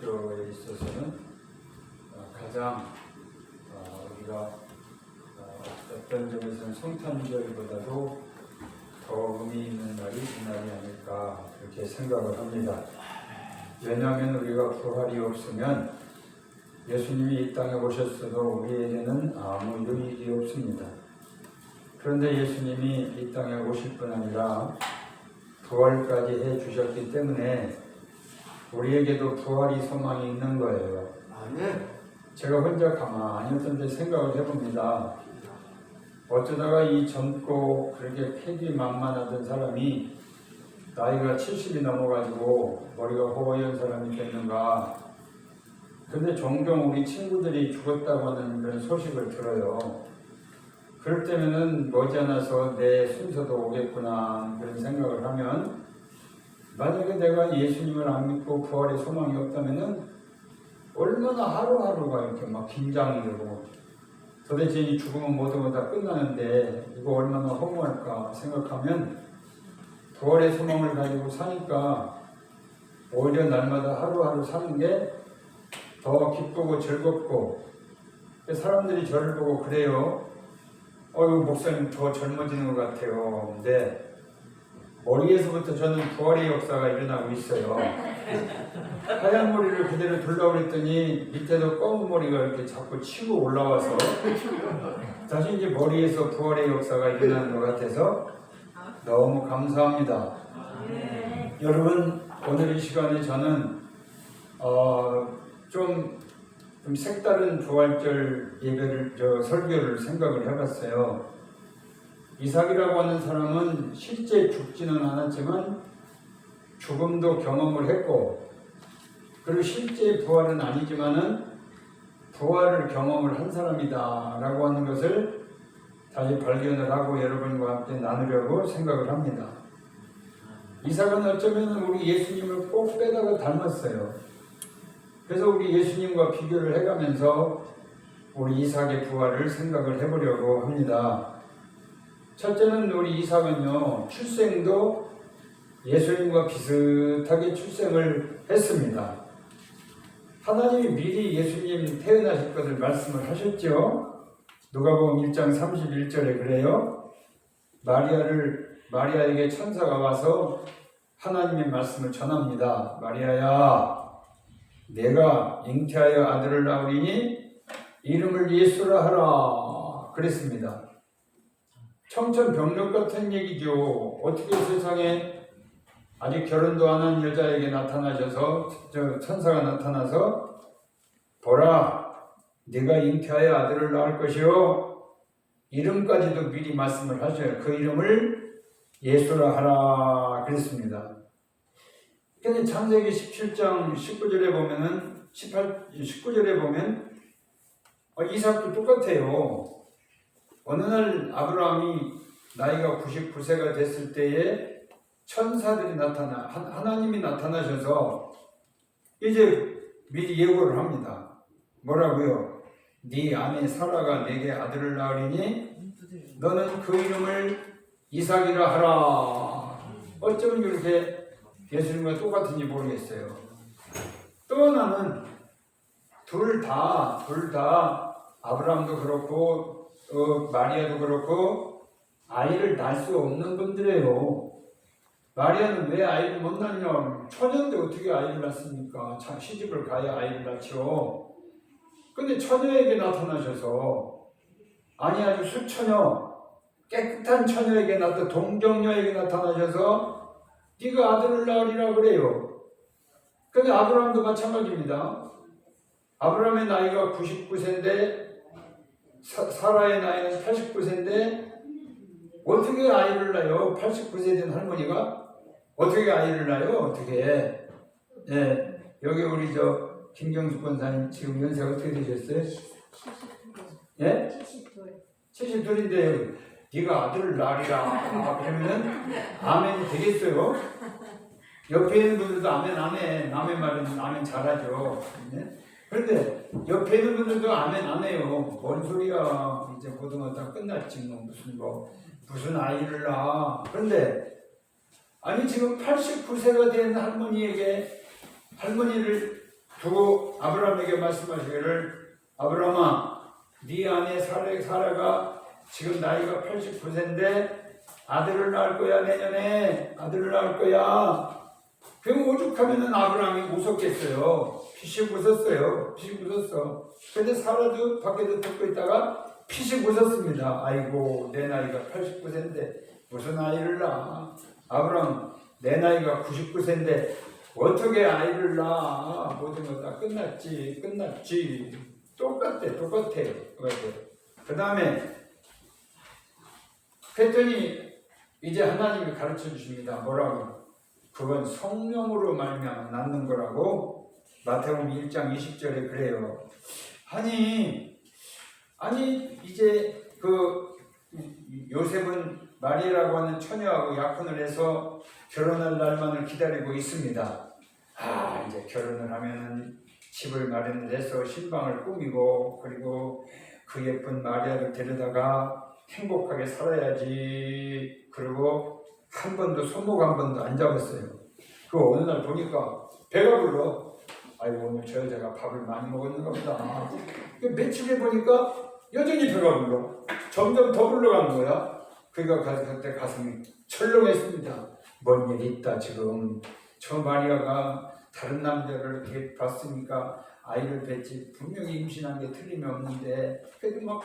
기독교에 있어서는 가장 우리가 어떤 점에서는 성탄절보다도 더 의미 있는 날이 이 날이 아닐까 그렇게 생각을 합니다. 왜냐하면 우리가 부활이 없으면 예수님이 이 땅에 오셨어도 우리에게는 아무 유익이 없습니다. 그런데 예수님이 이 땅에 오실 뿐 아니라 부활까지 해주셨기 때문에 우리에게도 부활이 소망이 있는 거예요. 제가 혼자 가만히 어떤 데 생각을 해봅니다. 어쩌다가 이 젊고 그렇게 패기만만하던 사람이 나이가 70이 넘어가지고 머리가 허연 사람이 됐는가. 근데 종종 우리 친구들이 죽었다고 하는 그런 소식을 들어요. 그럴 때면은 머지않아서 내 순서도 오겠구나 그런 생각을 하면, 만약에 내가 예수님을 안 믿고 부활의 소망이 없다면은 얼마나 하루하루가 이렇게 막 긴장이 되고, 도대체 이 죽으면 모든 다 끝나는데 이거 얼마나 허무할까 생각하면, 부활의 소망을 가지고 사니까 오히려 날마다 하루하루 사는 게 더 기쁘고 즐겁고, 사람들이 저를 보고 그래요. 목사님 더 젊어지는 것 같아요. 근데 머리에서부터 저는 부활의 역사가 일어나고 있어요. 하얀 머리를 그대로 둘러고 그랬더니 밑에도 검은 머리가 이렇게 자꾸 치고 올라와서 다시 이제 머리에서 부활의 역사가 일어나는 것 같아서 너무 감사합니다. 여러분, 오늘 이 시간에 저는 좀 색다른 부활절 예배를, 설교를 생각을 해봤어요. 이삭이라고 하는 사람은 실제 죽지는 않았지만 죽음도 경험을 했고, 그리고 실제 부활은 아니지만은 부활을 경험을 한 사람이다 라고 하는 것을 다시 발견을 하고 여러분과 함께 나누려고 생각을 합니다. 이삭은 어쩌면 우리 예수님을 꼭 빼다가 닮았어요. 그래서 우리 예수님과 비교를 해가면서 우리 이삭의 부활을 생각을 해보려고 합니다. 첫째는 우리 이삭은요, 출생도 예수님과 비슷하게 출생을 했습니다. 하나님이 미리 예수님 태어나실 것을 말씀을 하셨죠. 누가복음 1장 31절에 그래요. 마리아에게 천사가 와서 하나님의 말씀을 전합니다. 마리아야, 내가 잉태하여 아들을 낳으리니 이름을 예수라 하라 그랬습니다. 청천벽력 같은 얘기죠. 어떻게 세상에 아직 결혼도 안 한 여자에게 나타나셔서, 천사가 나타나서 보라, 네가 잉태하여 아들을 낳을 것이요, 이름까지도 미리 말씀을 하셔요. 그 이름을 예수라 하라 그랬습니다. 근데 창세기 17장 19절에 보면은 19절에 보면 이삭도 똑같아요. 어느 날 아브라함이 나이가 99세가 됐을 때에 천사들이 하나님이 나타나셔서 이제 미리 예고를 합니다. 뭐라고요? 네 아내 사라가 내게 아들을 낳으리니 너는 그 이름을 이삭이라 하라. 어쩌면 이렇게 예수님과 똑같은지 모르겠어요. 또 하나는 둘 다 아브라함도 그렇고 마리아도 그렇고 아이를 낳을 수 없는 분들이에요. 마리아는 왜 아이를 못 낳냐? 처녀인데 어떻게 아이를 낳습니까? 시집을 가야 아이를 낳죠. 근데 처녀에게 나타나셔서, 아니 아주 수처녀, 깨끗한 처녀에게 동정녀에게 나타나셔서 네가 아들을 낳으리라 그래요. 근데 아브라함도 마찬가지입니다. 아브라함의 나이가 99세인데 사라의 나이는 89세인데 어떻게 아이를 낳아요? 89세 된 할머니가 어떻게 아이를 낳아요? 어떻게? 예, 여기 우리 김경숙 권사님 지금 연세가 어떻게 되셨어요? 72. 예? 72인데 네가 아들을 낳으리라 그러면은 아멘이 되겠어요? 옆에 있는 분들도 아멘 말은 아멘 잘하죠. 네? 그런데 옆에 있는 분들도 아멘 안 해요. 뭔 소리야, 이제 고등어 다 끝났지 무슨 아이를 낳아. 그런데 아니 지금 89세가 된 할머니를 두고 아브라함에게 말씀하시기를 아브라함아 네 아내 사라가 지금 나이가 89세인데 아들을 낳을 거야. 내년에 아들을 낳을 거야. 그럼 오죽하면은 아브라함이 웃었겠어요. 피식 웃었어요. 피식 웃었어. 근데 사라도 밖에서 듣고 있다가 피식 웃었습니다. 아이고 내 나이가 89세인데 무슨 아이를 낳아. 아브라함 내 나이가 99세인데 어떻게 아이를 낳아. 모든 거 다 끝났지. 똑같아. 그 다음에 그랬더니 이제 하나님이 가르쳐 주십니다. 뭐라고? 그건 성령으로 말미암아 낳는 거라고. 마태복음 1장 20절에 그래요. 아니 이제 그 요셉은 마리아라고 하는 처녀하고 약혼을 해서 결혼할 날만을 기다리고 있습니다. 이제 결혼을 하면은 집을 마련을 해서 신방을 꾸미고 그리고 그 예쁜 마리아를 데려다가 행복하게 살아야지. 그리고 한 번도 손목 한 번도 안 잡았어요. 그 어느 날 보니까 배가 불러. 아이고 오늘 저 여자가 밥을 많이 먹었는가 보다. 며칠에 보니까 여전히 배가 불러. 점점 더 불러가는 거야. 그러니까 그때 가슴이 철렁했습니다. 뭔 일이 있다 지금. 저 마리아가 다른 남자를 이렇게 봤으니까 아이를 뵀지 분명히 임신한 게 틀림없는데 그래도 막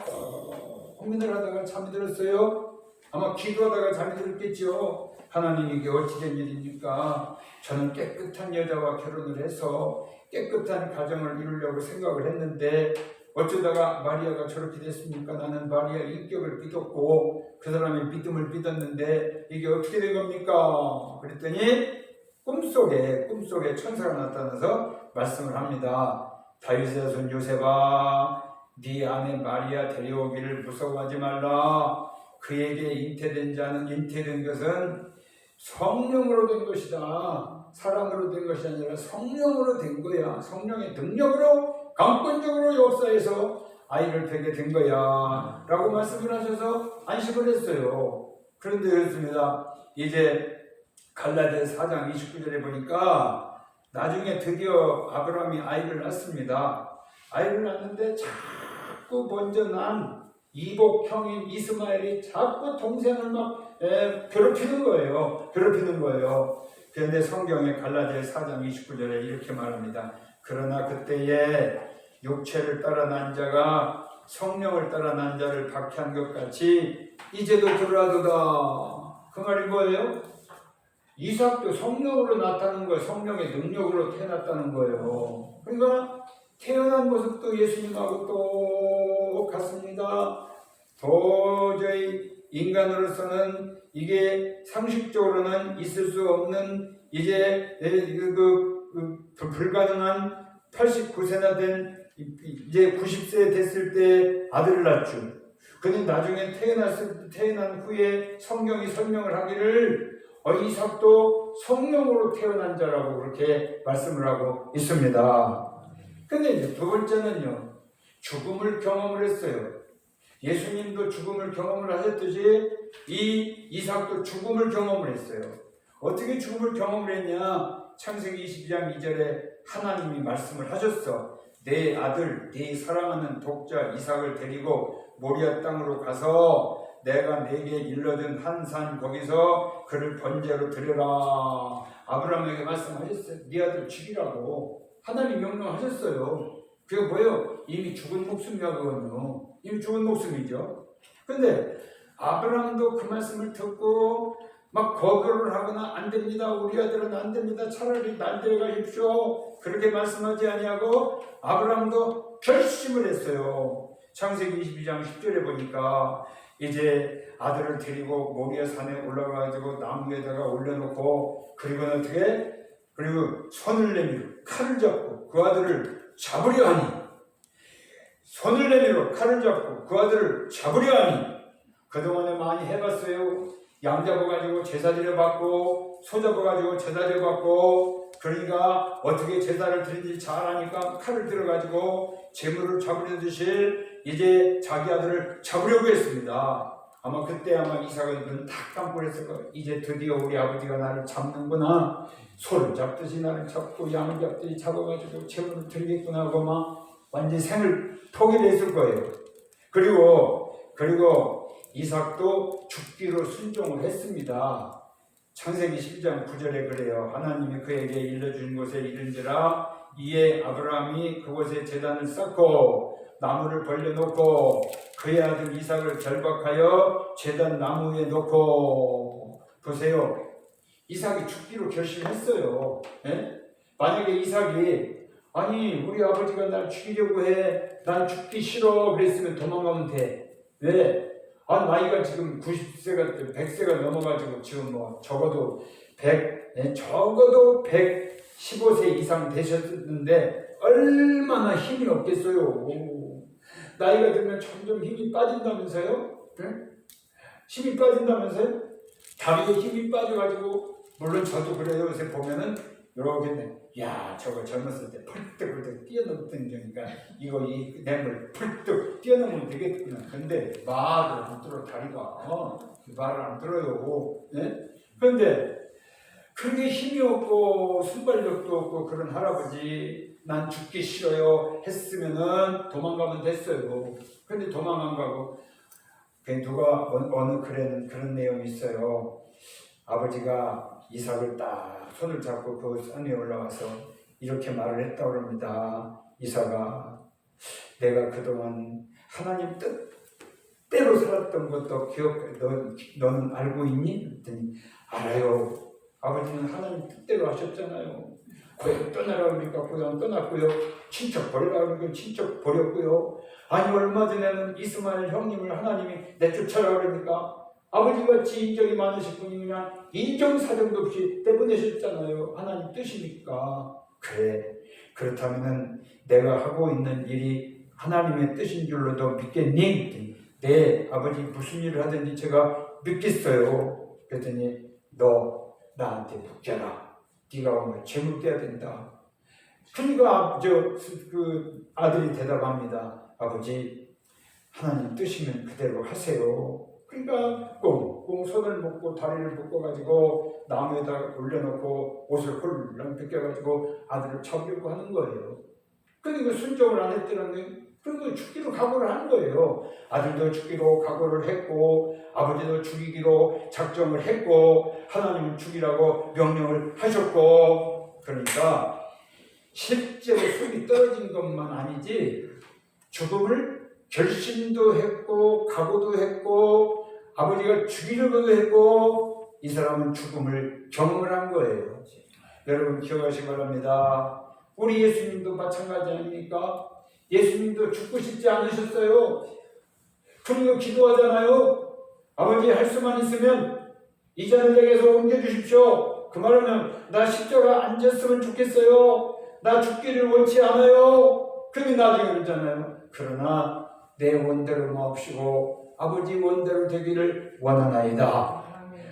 고민을 하다가 잠이 들었어요. 아마 기도하다가 잠이 들었겠죠. 하나님 이게 어찌된 일입니까? 저는 깨끗한 여자와 결혼을 해서 깨끗한 가정을 이루려고 생각을 했는데 어쩌다가 마리아가 저렇게 됐습니까? 나는 마리아 인격을 믿었고 그 사람의 믿음을 믿었는데 이게 어떻게 된 겁니까? 그랬더니 꿈속에 천사가 나타나서 말씀을 합니다. 다윗의 자손 요셉아, 네 아내 마리아 데려오기를 무서워하지 말라. 그에게 잉태된 것은 성령으로 된 것이다. 사람으로 된 것이 아니라 성령으로 된 거야. 성령의 능력으로 강권적으로 역사해서 아이를 베게 된 거야 라고 말씀을 하셔서 안식을 했어요. 그런데 그렇습니다. 이제 갈라디아서 4장 29절에 보니까 나중에 드디어 아브라함이 아이를 낳습니다. 아이를 낳는데 자꾸 먼저 난 이복 형인 이스마엘이 자꾸 동생을 막 괴롭히는 거예요. 그런데 성경에 갈라디아서 4장 29절에 이렇게 말합니다. 그러나 그때에 육체를 따라 난 자가 성령을 따라 난 자를 박해한 것 같이 이제도 그러하도다. 그 말이 뭐예요? 이삭도 성령으로 나타난 거예요. 성령의 능력으로 태어났다는 거예요. 그러니까 태어난 모습도 예수님하고 똑같습니다. 도저히 인간으로서는 이게 상식적으로는 있을 수 없는 이제 불가능한 89세나 된 이제 90세 됐을 때 아들을 낳죠. 근데 나중에 태어난 후에 성경이 설명을 하기를 이삭도 성령으로 태어난 자라고 그렇게 말씀을 하고 있습니다. 근데 이제 두 번째는요, 죽음을 경험을 했어요. 예수님도 죽음을 경험을 하셨듯이 이 이삭도 죽음을 경험을 했어요. 어떻게 죽음을 경험을 했냐? 창세기 22장 2절에 하나님이 말씀을 하셨어. 내 아들, 네 사랑하는 독자 이삭을 데리고 모리아 땅으로 가서 내가 네게 일러준 한 산 거기서 그를 번제로 드려라. 아브라함에게 말씀하셨어요. 네 아들 죽이라고 하나님 명령하셨어요. 그게 뭐예요? 이미 죽은 목숨이야. 그거는 이미 죽은 목숨이죠. 근데 아브라함도 그 말씀을 듣고 막 거부를 하거나 안 됩니다. 우리 아들은 안 됩니다. 차라리 날 데려가십시오. 그렇게 말씀하지 아니하고 아브라함도 결심을 했어요. 창세기 22장 10절에 보니까 이제 아들을 데리고 모리아 산에 올라가가지고 나무에다가 올려놓고 그리고는 어떻게? 그리고 손을 내밀어 칼을 잡고 그 아들을 잡으려 하니 손을 내밀어 칼을 잡고 그 아들을 잡으려 하니 그동안에 많이 해봤어요. 양 잡아가지고 제사 드려받고 소 잡아가지고 제사 드려받고 그러니까 어떻게 제사를 드리는지 잘 아니까 칼을 들어가지고 재물을 잡으려 드실 이제 자기 아들을 잡으려고 했습니다. 아마 그때 이삭은 눈 딱 감고 했을 거예요. 이제 드디어 우리 아버지가 나를 잡는구나. 소를 잡듯이 나를 잡고 양을 잡듯이 잡아가지고 재물을 드리겠구나 하고 막 완전히 생을 포기했을 거예요. 그리고 이삭도 죽기로 순종을 했습니다. 창세기 12장 9절에 그래요. 하나님이 그에게 일러준 곳에 이른지라 이에 아브라함이 그곳에 제단을 쌓고 나무를 벌려놓고 그의 아들 이삭을 결박하여 제단 나무 위에 놓고. 보세요. 이삭이 죽기로 결심했어요. 예? 만약에 이삭이 아니 우리 아버지가 날 죽이려고 해, 난 죽기 싫어 그랬으면 도망가면 돼. 왜? 아, 나이가 지금 90세가 100세가 넘어가지고 지금 뭐 적어도 115세 이상 되셨는데 얼마나 힘이 없겠어요. 나이가 들면 점점 힘이 빠진다면서요? 네? 힘이 빠진다면서요? 다리에 힘이 빠져가지고, 물론 저도 그래요. 요새 보면은 이렇게 야 저거 젊었을 때 펄떡펄떡 뛰어넘던 거니까 이거 이 뇌물 펄떡 뛰어넘으면 되겠구나. 근데 말을 안 들어. 다리가 말을 안 들어요. 네? 그런데 그렇게 힘이 없고 순발력도 없고 그런 할아버지 난 죽기 싫어요 했으면은 도망가면 됐어요. 근데 도망 안 가고 누가 어느 글에는 그런 내용이 있어요. 아버지가 이삭을 딱 손을 잡고 그 산 위에 올라와서 이렇게 말을 했다고 합니다. 이삭아, 내가 그동안 하나님 뜻대로 살았던 것도 너는 알고 있니? 그랬더니 알아요. 아버지는 하나님 뜻대로 하셨잖아요. 고향 떠나라 그러니까 고향 떠났고요. 친척 버리라 그러니까 친척 버렸고요. 아니 얼마 전에는 이스마엘 형님을 하나님이 내쫓아라 그러니까 아버지같이 인정이 많으실 분이 그냥 인정사정도 없이 내보내셨잖아요. 하나님 뜻이니까. 그래, 그렇다면 내가 하고 있는 일이 하나님의 뜻인 줄로 너 믿겠니? 네, 아버지 무슨 일을 하든지 제가 믿겠어요. 그랬더니 너 나한테 맡겨라. 네가 오늘 재물 떼야 된다. 그러니까 그 아들이 대답합니다. 아버지, 하나님 뜻이면 그대로 하세요. 그러니까 꽁꽁 손을 묶고 다리를 묶어가지고 나무에다 올려놓고 옷을 홀랑 벗겨가지고 아들을 잡으려고 하는 거예요. 그러니까 순종을 안 했더라는 거예요. 그리고 죽기로 각오를 한 거예요. 아들도 죽기로 각오를 했고 아버지도 죽이기로 작정을 했고 하나님은 죽이라고 명령을 하셨고. 그러니까 실제로 속이 떨어진 것만 아니지 죽음을 결심도 했고 각오도 했고 아버지가 죽이려고도 했고 이 사람은 죽음을 경험을 한 거예요. 여러분 기억하시기 바랍니다. 우리 예수님도 마찬가지 아닙니까? 예수님도 죽고 싶지 않으셨어요. 그리고 기도하잖아요. 아버지 할 수만 있으면 이 잔을 내게서 옮겨주십시오. 그 말하면 나 십자가 안 졌으면 좋겠어요. 나 죽기를 원치 않아요. 그게 나중에 그러잖아요. 그러나 내 원대로 마옵시고 아버지 원대로 되기를 원하나이다.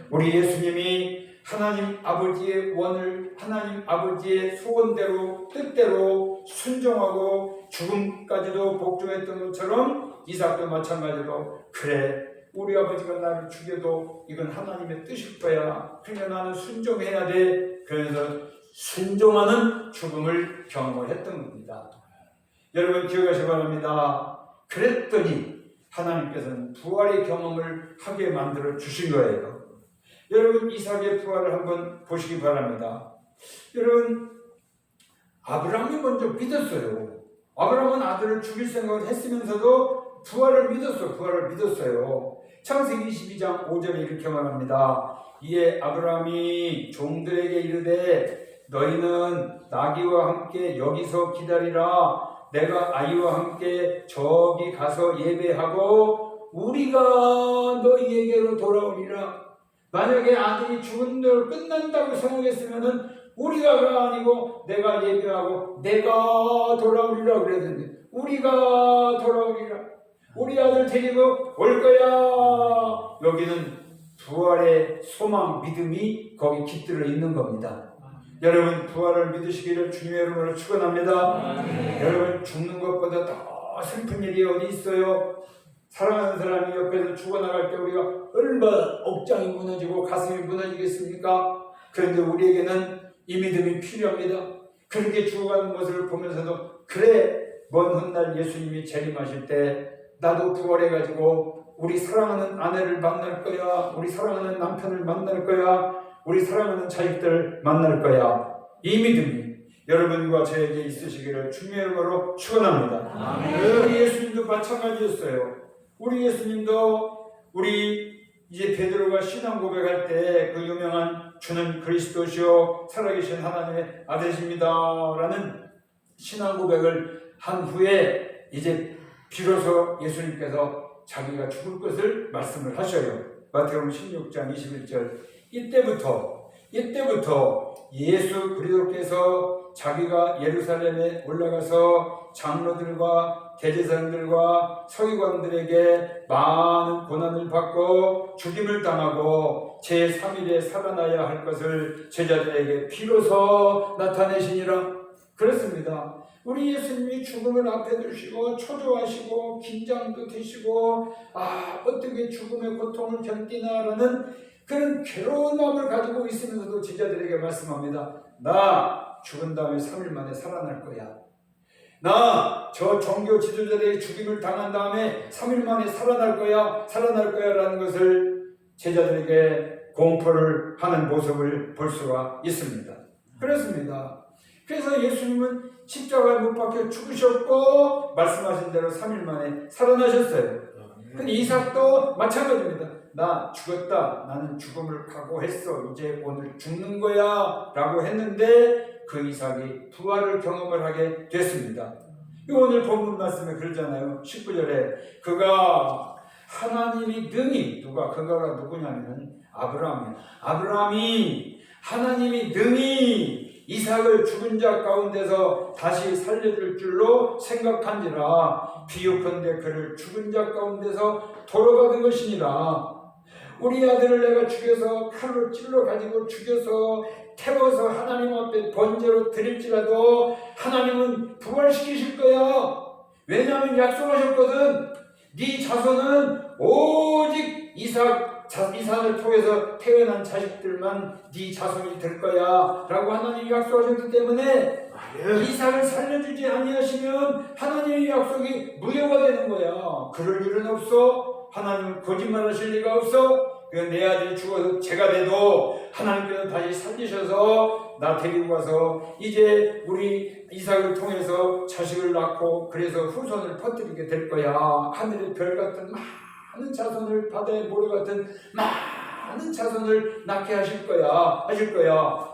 우리 예수님이 하나님 아버지의 원을 하나님 아버지의 소원대로 뜻대로 순종하고 죽음까지도 복종했던 것처럼 이삭도 마찬가지로 그래 우리 아버지가 나를 죽여도 이건 하나님의 뜻일 거야. 그러니까 나는 순종해야 돼. 그래서 순종하는 죽음을 경험을 했던 겁니다. 여러분 기억하시기 바랍니다. 그랬더니 하나님께서는 부활의 경험을 하게 만들어 주신 거예요. 여러분 이삭의 부활을 한번 보시기 바랍니다. 여러분 아브라함이 먼저 믿었어요. 아브라함은 아들을 죽일 생각을 했으면서도 부활을 믿었어요. 창세기 22장 5절에 이렇게 말합니다. 이에 아브라함이 종들에게 이르되 너희는 나귀와 함께 여기서 기다리라. 내가 아이와 함께 저기 가서 예배하고 우리가 너희에게로 돌아오리라. 만약에 아들이 죽은 대로 끝난다고 생각했으면은 우리가가 아니고 내가 예배하고 내가 돌아오리라 그래야 되는데 우리가 돌아오리라. 우리 아들 데리고 올 거야. 여기는 부활의 소망, 믿음이 거기 깃들어 있는 겁니다. 여러분 부활을 믿으시기를 주님의 이름으로 축원합니다. 여러분 죽는 것보다 더 슬픈 일이 어디 있어요? 사랑하는 사람이 옆에서 죽어나갈 때 우리가 얼마나 억장이 무너지고 가슴이 무너지겠습니까? 그런데 우리에게는 이 믿음이 필요합니다. 그렇게 죽어가는 모습을 보면서도 그래 먼 훗날 예수님이 재림하실 때 나도 부활해가지고 우리 사랑하는 아내를 만날 거야. 우리 사랑하는 남편을 만날 거야. 우리 사랑하는 자식들을 만날 거야. 이 믿음이 여러분과 저에게 있으시기를 주님의 이름으로 축원합니다. 우리 예수님도 마찬가지였어요. 우리 예수님도 우리 이제 베드로가 신앙 고백할 때 그 유명한 주는 그리스도시요 살아계신 하나님의 아들이십니다 라는 신앙 고백을 한 후에 이제 비로소 예수님께서 자기가 죽을 것을 말씀을 하셔요. 마태복음 16장 21절. 이때부터 예수 그리스도께서 자기가 예루살렘에 올라가서 장로들과 대제사장들과 서기관들에게 많은 고난을 받고 죽임을 당하고 제3일에 살아나야 할 것을 제자들에게 비로소 나타내시니라. 그렇습니다. 우리 예수님이 죽음을 앞에 두시고 초조하시고 긴장도 되시고 어떻게 죽음의 고통을 견디나라는 그런 괴로운 마음을 가지고 있으면서도 제자들에게 말씀합니다. 나 죽은 다음에 3일 만에 살아날 거야. 나 저 종교 지도자들에게 죽임을 당한 다음에 3일 만에 살아날 거야 라는 것을 제자들에게 공포를 하는 모습을 볼 수가 있습니다. 그렇습니다. 그래서 예수님은 십자가에 못 박혀 죽으셨고 말씀하신 대로 3일 만에 살아나셨어요. 근데 이삭도 마찬가지입니다. 나 죽었다. 나는 죽음을 각오했어. 이제 오늘 죽는 거야 라고 했는데 그 이삭이 부활을 경험을 하게 됐습니다. 오늘 본문 말씀에 그러잖아요. 19절에 그가 하나님이 능히 그가가 누구냐면 아브라함이에요. 아브라함이 하나님이 능히 이삭을 죽은 자 가운데서 다시 살려줄 줄로 생각한지라 비유컨대 그를 죽은 자 가운데서 돌아받은 것이니라. 우리 아들을 내가 죽여서 칼로 찔러 가지고 죽여서 태워서 하나님 앞에 번제로 드릴지라도 하나님은 부활시키실 거야. 왜냐하면 약속하셨거든. 네 자손은 오직 이삭을 통해서 태어난 자식들만 네 자손이 될 거야 라고 하나님이 약속하셨기 때문에 이삭을 살려주지 아니하시면 하나님의 약속이 무효가 되는 거야. 그럴 일은 없어. 하나님은 거짓말하실 리가 없어. 내 아들이 죽어서 죄가 돼도 하나님께서 다시 살리셔서 나 데리고 가서 이제 우리 이삭을 통해서 자식을 낳고 그래서 후손을 퍼뜨리게 될 거야. 하늘의 별 같은 많은 자손을 바다의 모래 같은 많은 자손을 낳게 하실 거야.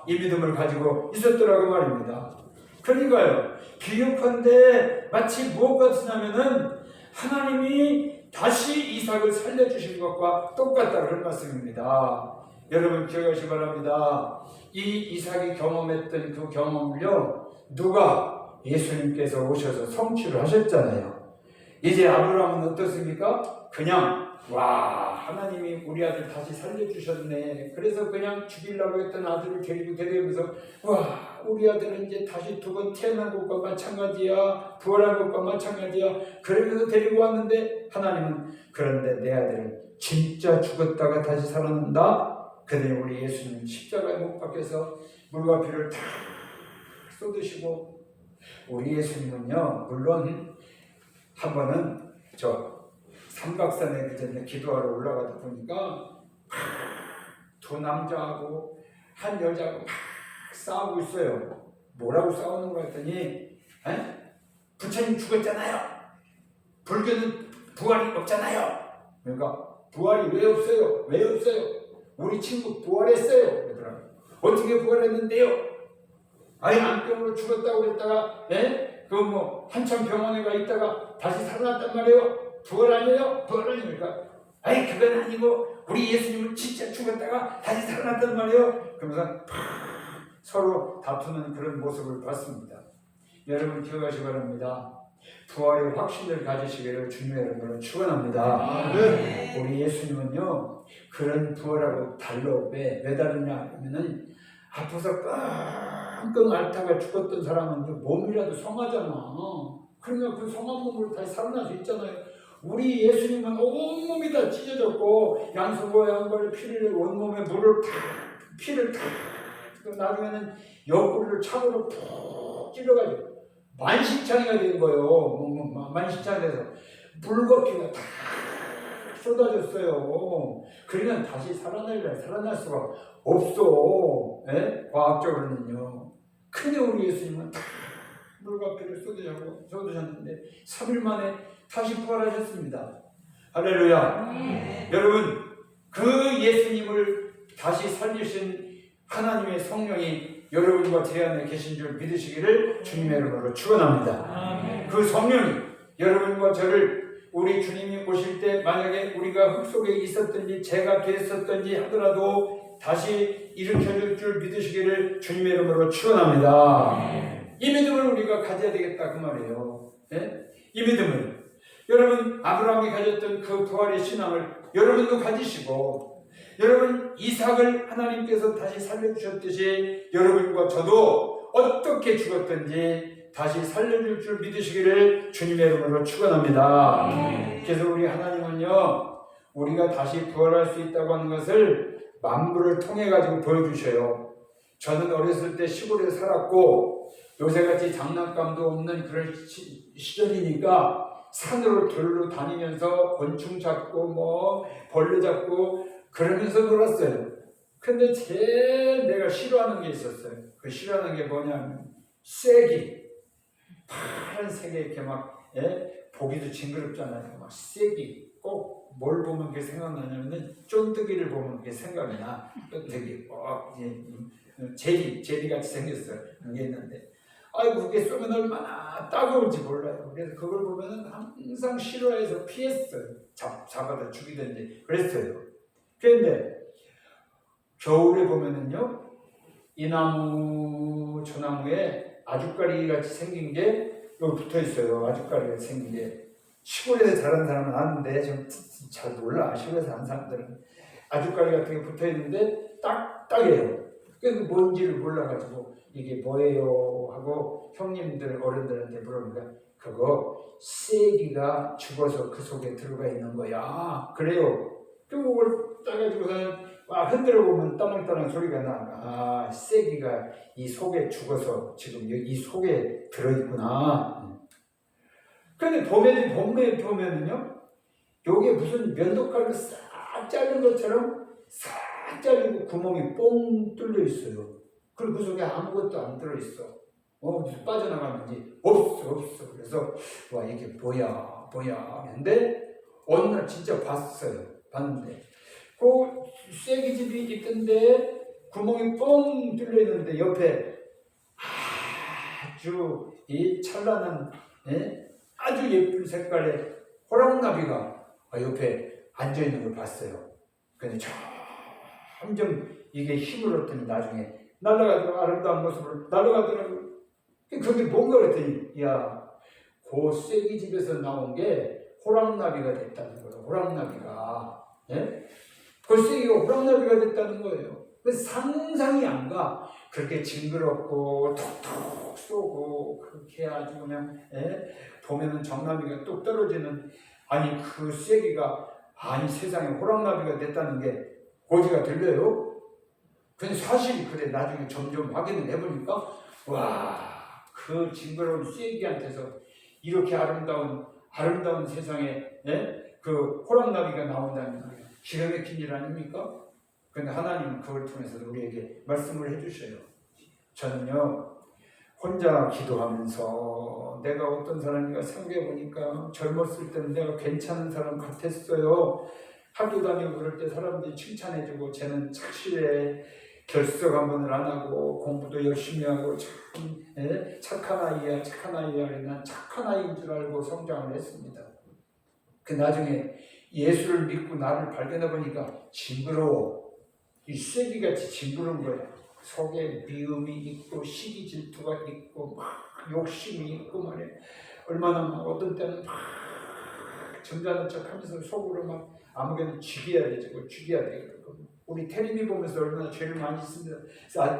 이 믿음을 가지고 있었더라고 말입니다. 그러니까요. 비유컨대 마치 무엇 같으냐면은 하나님이 다시 이삭을 살려주신 것과 똑같다 그런 말씀입니다. 여러분 기억하시기 바랍니다. 이 이삭이 경험했던 그 경험을요 누가 예수님께서 오셔서 성취를 하셨잖아요. 이제 아브라함은 어떻습니까? 그냥 하나님이 우리 아들 다시 살려주셨네. 그래서 그냥 죽이려고 했던 아들을 데리고 데려오면서 우리 아들은 이제 다시 두 번 태어난 것과 마찬가지야. 부활한 것과 마찬가지야. 그러면서 데리고 왔는데 하나님은 그런데 내 아들은 진짜 죽었다가 다시 살아난다. 그런데 우리 예수님 십자가에 못 박혀서 물과 피를 다 쏟으시고 우리 예수님은요 물론 한 번은 삼각산에 그전에 기도하러 올라가다 보니까 두 남자하고 한 여자하고 막 싸우고 있어요. 뭐라고 싸우는 거 같더니 부처님 죽었잖아요. 불교는 부활이 없잖아요. 그러니까 부활이 왜 없어요? 우리 친구 부활했어요. 그러더라고요. 어떻게 부활했는데요? 암병으로 죽었다고 그랬다가 한참 병원에 가 있다가 다시 살아났단 말이에요. 부활 아니에요? 그러니까 그건 아니고 우리 예수님은 진짜 죽었다가 다시 살아났단 말이에요. 그러면서 서로 다투는 그런 모습을 봤습니다. 여러분 기억하시기 바랍니다. 부활의 확신을 가지시기를 주님의 이름으로 축원합니다. 우리 예수님은요 그런 부활하고 달러 왜 다르냐 하면은 아파서 끙끙 앓다가 죽었던 사람은 몸이라도 성하잖아. 그러니까 그 성한 몸으로 다시 살아날 수 있잖아요. 우리 예수님은 온몸이 다 찢어졌고 양수와 양발의 피를 온몸에 피를 다 나중에는 옆구리를 창으로 푹 찔러가지고 만신창이가 된 거예요. 만신창이 돼서 물겁기가 다 쏟아졌어요. 그러면 다시 살아날 수가 없어. 예? 과학적으로는요. 근데 우리 예수님은 다 물겁기를 쏟으셨는데 3일 만에 다시 부활하셨습니다. 할렐루야. 여러분, 그 예수님을 다시 살리신 하나님의 성령이 여러분과 제 안에 계신 줄 믿으시기를 주님의 이름으로 축원합니다. 그 성령이 여러분과 저를 우리 주님이 오실 때 만약에 우리가 흙 속에 있었든지 죄가 됐었든지 하더라도 다시 일으켜줄 줄 믿으시기를 주님의 이름으로 축원합니다. 이 믿음을 우리가 가져야 되겠다 그 말이에요. 네? 이 믿음을 여러분 아브라함이 가졌던 그 부활의 신앙을 여러분도 가지시고 여러분 이삭을 하나님께서 다시 살려주셨듯이 여러분과 저도 어떻게 죽었든지 다시 살려줄 줄 믿으시기를 주님의 이름으로 축원합니다. 그래서 우리 하나님은요 우리가 다시 부활할 수 있다고 하는 것을 만물을 통해 가지고 보여주셔요. 저는 어렸을 때 시골에 살았고 요새같이 장난감도 없는 그런 시절이니까 산으로 들로 다니면서 곤충 잡고 뭐 벌레 잡고 그러면서 놀았어요. 근데 제일 내가 싫어하는 게 있었어요. 그 싫어하는 게 뭐냐면 쐐기. 파란색에 이렇게 막 보기도 징그럽잖아요. 막 쐐기. 꼭 뭘 보면 그게 생각나냐면은 쫀뜨기를 보면 그게 생각이 나. 쫀뜨기. 제리같이 생겼어요. 그게 있는데 아이고 그게 쏘면 얼마나 따가울지 몰라요. 그래서 그걸 보면은 항상 싫어해서 피했어요. 잡아다 죽이든지 그랬어요. 그런데 겨울에 보면은요 이 나무 저 나무에 아주까리 같이 생긴 게 여기 붙어 있어요. 아주까리 같이 생긴 게 시골에서 자란 사람은 아는데 좀 잘 몰라. 시골에서 자란 사람들은 아주까리 같은 게 붙어 있는데 딱딱해요. 그래서 뭔지를 몰라가지고 이게 뭐예요 하고 형님들 어른들한테 물어보니까 그거 쐐기가 죽어서 그 속에 들어가 있는 거야. 그래요. 그걸 따가지고서는 막 흔들어 보면 따랑따랑 소리가 나. 아, 쐐기가 이 속에 죽어서 지금 이 속에 들어있구나. 그런데 봄에 보면은요, 요게 무슨 면도칼로 싹 자른 것처럼 싹 잘리고 구멍이 뽕 뚫려 있어요. 그리고 그 속에 아무것도 안 들어있어. 빠져나가는지 없어. 그래서 와 이게 뭐야 근데 어느 날 진짜 봤는데 그 쐐기집이 있던데 구멍이 뻥 뚫려 있는데 옆에 아주 이 찬란한 아주 예쁜 색깔의 호랑나비가 옆에 앉아 있는 걸 봤어요. 근데 점점 이게 힘을 얻더니 나중에 날아가더라고. 아름다운 모습을 날아가더라고. 그게 뭔가 그랬더니 그 쐐기집에서 나온 게 호랑나비가 됐다는 거예요. 호랑나비가. 그 쐐기가 호랑나비가 됐다는 거예요. 그래서 상상이 안 가. 그렇게 징그럽고 툭툭 쏘고 그렇게 아주 그냥 보면은 정나비가 뚝 떨어지는 아니 그 쐐기가 아니 세상에 호랑나비가 됐다는 게 고지가 들려요? 근데 사실이 그래. 나중에 점점 확인을 해보니까 와 그 징그러운 쐐기한테서 이렇게 아름다운 세상에 그 호랑나비가 나온다는 게 기가 막힌 일 아닙니까? 그런데 하나님은 그걸 통해서 우리에게 말씀을 해주셔요. 저는요 혼자 기도하면서 내가 어떤 사람인가 생각해보니까 젊었을 때는 내가 괜찮은 사람 같았어요. 학교 다니고 그럴 때 사람들이 칭찬해주고 쟤는 착실해. 결석 한 번을 안 하고 공부도 열심히 하고 참 착한 아이야. 난 착한 아이인 줄 알고 성장을 했습니다. 그 나중에 예수를 믿고 나를 발견해 보니까 징그러워. 이 쐐기같이 징그러운 거야. 속에 미움이 있고 시기 질투가 있고 막 욕심이 있고 말이야. 얼마나 막 어떤 때는 막 점잖은 척하면서 속으로 막 아무개는 죽여야 되고 우리 텔레비 보면서 얼마나 죄를 많이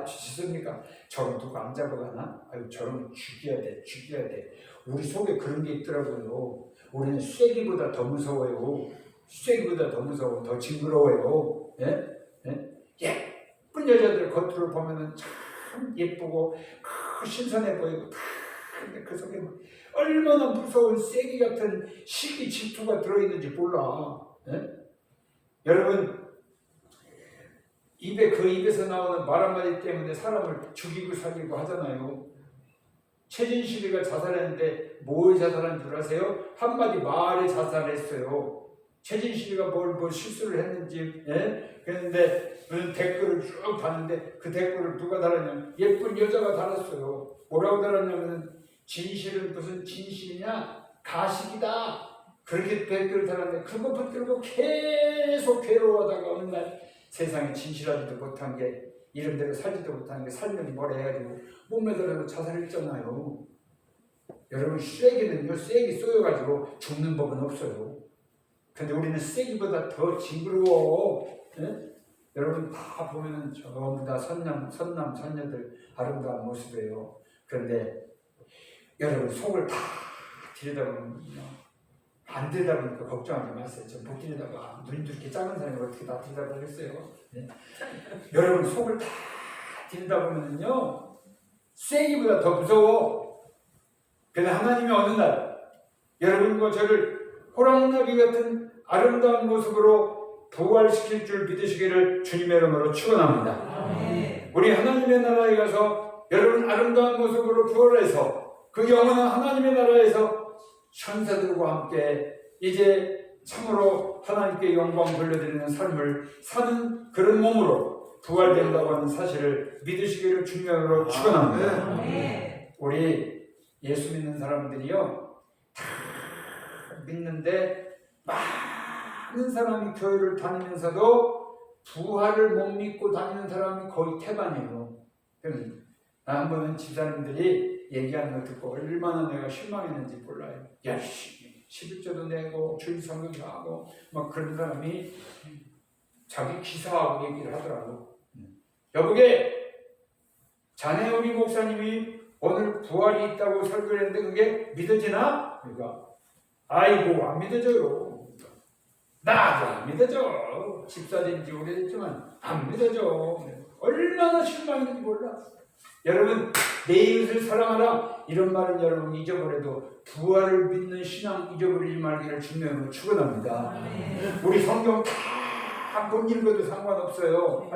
짓습니까? 저런 누구 안 잡아가나? 아유 저런 죽여야 돼. 우리 속에 그런 게 있더라고요. 우리는 쐐기보다 더 무서워요. 쐐기보다 더 무서워, 더 징그러워요. 예쁜 예쁜 여자들 겉으로 보면은 참 예쁘고 신선해 보이고 다 근데 그 속에 얼마나 무서운 쐐기 같은 시기 질투가 들어있는지 몰라. 예? 여러분 그 입에서 나오는 말 한마디 때문에 사람을 죽이고 살리고 하잖아요. 최진실이가 자살했는데 뭘 자살한 줄 아세요? 한마디 말에 자살했어요. 최진실이가 뭘 실수를 했는지. 예? 그런데 무슨 댓글을 쭉 봤는데 그 댓글을 누가 달았냐면 예쁜 여자가 달았어요. 뭐라고 달았냐면 진실은 무슨 진실이냐? 가식이다. 그렇게 댓글을 달았는데 그거 붙들고 계속 괴로워하다가 어느 날 세상에 진실하지도 못한 게 이름대로 살지도 못하는 게 살면이 뭐래 해가지고 몸매달아서 자살했잖아요. 여러분 쐐기는요 쐐기 쏘여가지고 죽는 법은 없어요. 근데 우리는 쐐기보다 더 징그러워. 예? 여러분 다 보면은 전부 다 선남 선녀들 아름다운 모습이에요. 그런데 여러분 속을 다 들여다보면요 안 들여다보니까 걱정하지 마세요. 좀 못 들여다봐. 눈이 이렇게 작은 사람이 어떻게 다 들여다보겠어요? 네? 여러분 속을 다 들여다보면요 쐐기보다 더 무서워. 그런데 하나님이 어느 날 여러분과 저를 호랑나비 같은 아름다운 모습으로 부활시킬 줄 믿으시기를 주님의 이름으로 축원합니다. 우리 하나님의 나라에 가서 여러분 아름다운 모습으로 부활해서 그 영원한 하나님의 나라에서 천사들과 함께 이제 참으로 하나님께 영광 돌려드리는 삶을 사는 그런 몸으로 부활된다고 하는 사실을 믿으시기를 주님으로 축원합니다. 우리 예수 믿는 사람들이요 다 믿는데 많은 사람이 교회를 다니면서도 부활을 못 믿고 다니는 사람이 거의 태반이에요. 나 한 번은 집사님들이 얘기하는 거 듣고 얼마나 내가 실망했는지 몰라요. 열심히 11조도 내고 주일 성경도 하고 막 그런 사람이 자기 기사하고 얘기를 하더라고. 여보게 자네 우리 목사님이 오늘 부활이 있다고 설교를 했는데 그게 믿어지나? 그러니까 아이고 안 믿어져요. 나도 안 믿어져. 집사된 지 오래됐지만 안 믿어져. 얼마나 실망했는지 몰라. 여러분 내 이웃을 사랑하라 이런 말은 여러분 잊어버려도 부활을 믿는 신앙 잊어버리지 말기를 주님으로 축원합니다. 우리 성경 다 못 읽어도 상관없어요.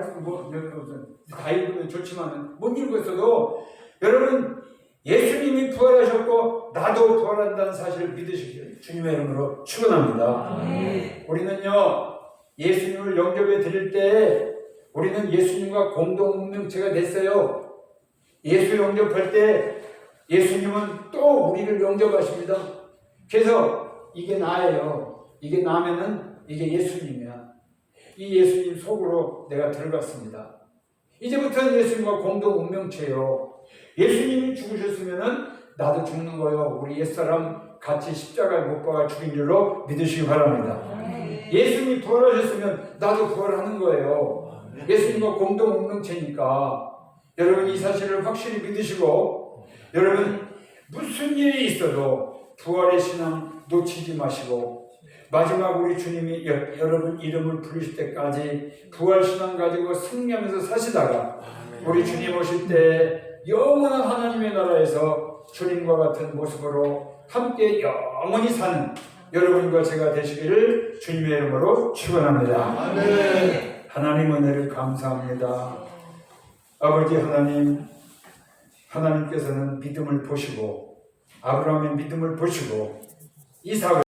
다 읽으면 좋지만 못 읽었어도 여러분 예수님이 부활하셨고 나도 부활한다는 사실을 믿으시기를 주님의 이름으로 축원합니다. 우리는요 예수님을 영접해 드릴 때 우리는 예수님과 공동명체가 됐어요. 예수 영접할 때 예수님은 또 우리를 영접하십니다. 그래서 이게 나예요. 이게 나면은 이게 예수님이야. 이 예수님 속으로 내가 들어갔습니다. 이제부터는 예수님과 공동 운명체예요. 예수님이 죽으셨으면은 나도 죽는 거예요. 우리 옛사람 같이 십자가에 못 박아 죽인 줄로 믿으시기 바랍니다. 예수님이 부활하셨으면 나도 부활하는 거예요. 예수님과 공동 운명체니까 여러분 이 사실을 확실히 믿으시고 여러분 무슨 일이 있어도 부활의 신앙 놓치지 마시고 마지막 우리 주님이 여러분 이름을 부르실 때까지 부활 신앙 가지고 승리하면서 사시다가 우리 주님 오실 때 영원한 하나님의 나라에서 주님과 같은 모습으로 함께 영원히 사는 여러분과 제가 되시기를 주님의 이름으로 축원합니다. 하나님 은혜를 감사합니다. 아버지 하나님, 하나님께서는 믿음을 보시고 아브라함의 믿음을 보시고 이삭을